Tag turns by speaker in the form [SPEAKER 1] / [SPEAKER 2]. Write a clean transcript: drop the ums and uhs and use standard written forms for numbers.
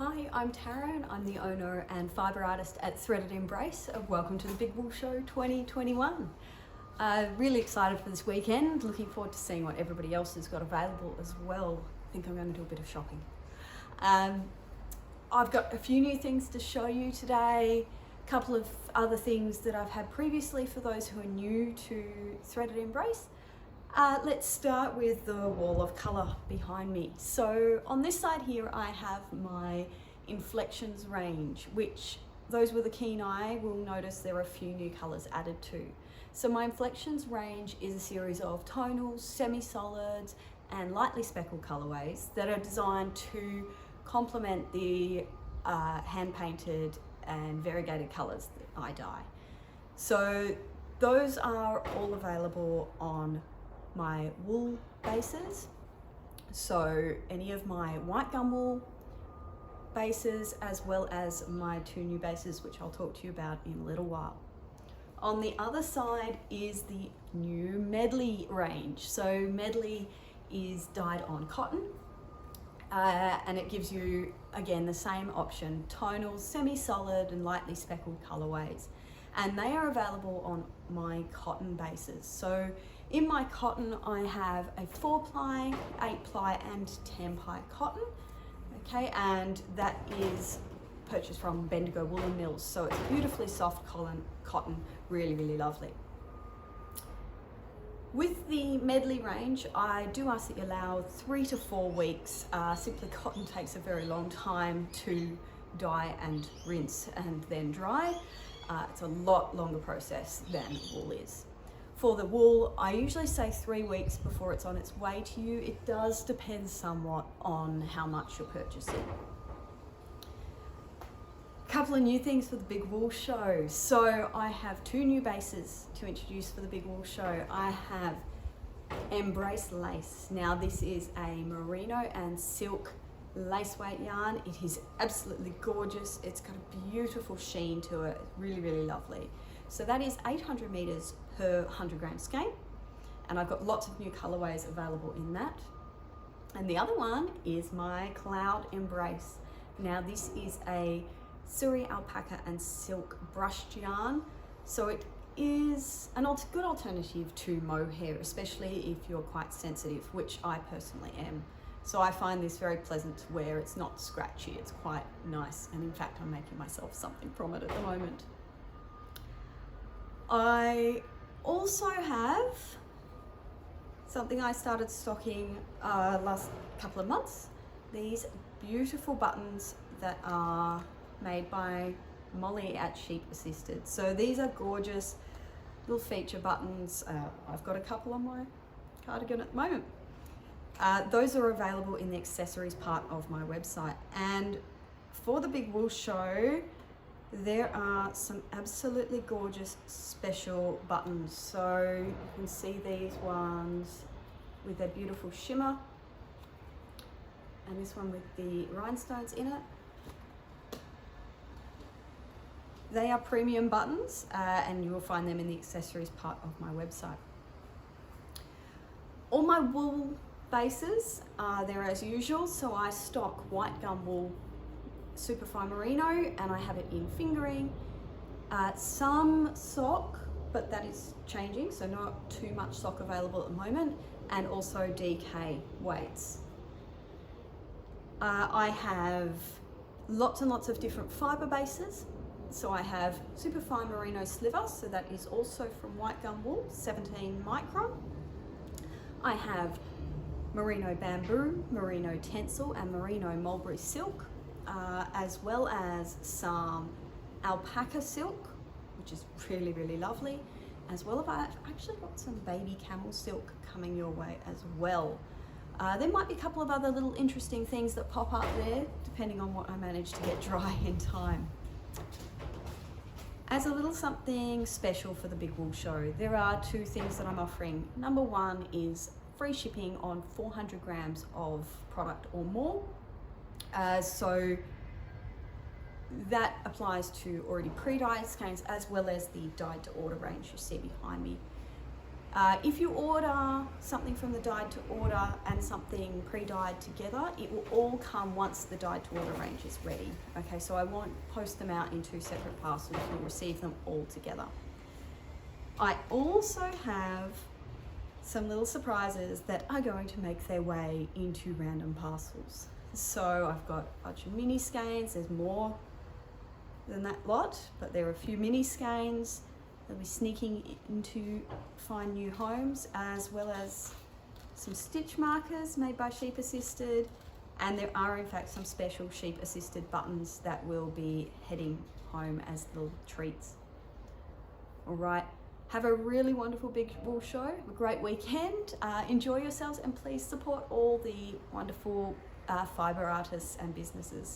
[SPEAKER 1] Hi, I'm Taryn. I'm the owner and fibre artist at Threaded Embrace. Welcome to the Big Wool Show 2021. Really excited for this weekend. Looking forward to seeing what everybody else has got available as well. I think I'm going to do a bit of shopping. I've got a few new things to show you today. A couple of other things that I've had previously for those who are new to Threaded Embrace. Let's start with the wall of colour behind me. So on this side here I have my Inflections range, which those with a keen eye will notice there are a few new colours added to. So my Inflections range is a series of tonals, semi-solids and lightly speckled colourways that are designed to complement the hand-painted and variegated colours that I dye. So those are all available on my wool bases, so any of my white gum wool bases as well as my two new bases, which I'll talk to you about in a little while. On the other side is the new Medley range. So Medley is dyed on cotton and it gives you again the same option: tonals, semi-solid and lightly speckled colorways, and they are available on my cotton bases. So in my cotton, I have a 4-ply, 8-ply and 10-ply cotton, okay, and that is purchased from Bendigo Woolen Mills. So it's beautifully soft cotton, really, really lovely. With the Medley range, I do ask that you allow 3 to 4 weeks. Simply cotton takes a very long time to dye and rinse and then dry. It's a lot longer process than wool is. For the wool, I usually say 3 weeks before it's on its way to you. It does depend somewhat on how much you're purchasing. A couple of new things for the Big Wool Show. So I have 2 new bases to introduce for the Big Wool Show. I have Embrace Lace. Now this is a merino and silk lace weight yarn. It is absolutely gorgeous. It's got a beautiful sheen to it, really, really lovely. So that is 800 meters per 100 gram skein, and I've got lots of new colorways available in that. And the other one is my Cloud Embrace. Now this is a Suri alpaca and silk brushed yarn, so it is a good alternative to mohair, especially if you're quite sensitive, which I personally am. So I find this very pleasant to wear. It's not scratchy, it's quite nice, and in fact I'm making myself something from it at the moment. I also have something I started stocking last couple of months. These beautiful buttons that are made by Molly at Sheep Assisted. So these are gorgeous little feature buttons. I've got a couple on my cardigan at the moment. Those are available in the accessories part of my website. And for the Big Wool Show, there are some absolutely gorgeous special buttons. So you can see these ones with their beautiful shimmer, and this one with the rhinestones in it. They are premium buttons, and you will find them in the accessories part of my website. All my wool bases are there as usual. So I stock white gum wool, superfine merino, and I have it in fingering. Some sock, but that is changing, so not too much sock available at the moment, and also DK weights. I have lots and lots of different fibre bases. So I have superfine merino sliver, so that is also from white gum wool, 17 micron. I have merino bamboo, merino tencel and merino mulberry silk, as well as some alpaca silk, which is really, really lovely, as well as I've actually got some baby camel silk coming your way as well. There might be a couple of other little interesting things that pop up there, depending on what I manage to get dry in time. As a little something special for the Big Wool Show, there are 2 things that I'm offering. Number 1 is free shipping on 400 grams of product or more. So that applies to already pre-dyed skeins as well as the dyed to order range you see behind me. If you order something from the dyed to order and something pre-dyed together, it will all come once the dyed to order range is ready. Okay, so I won't post them out in 2 separate parcels, you'll receive them all together. I also have some little surprises that are going to make their way into random parcels. So I've got a bunch of mini skeins, there's more than that lot, but there are a few mini skeins. They'll be sneaking in to find new homes, as well as some stitch markers made by Sheep Assisted, and there are in fact some special Sheep Assisted buttons that will be heading home as little treats. All right, have a really wonderful Big Wool Show, a great weekend, enjoy yourselves, and please support all the wonderful fibre artists and businesses.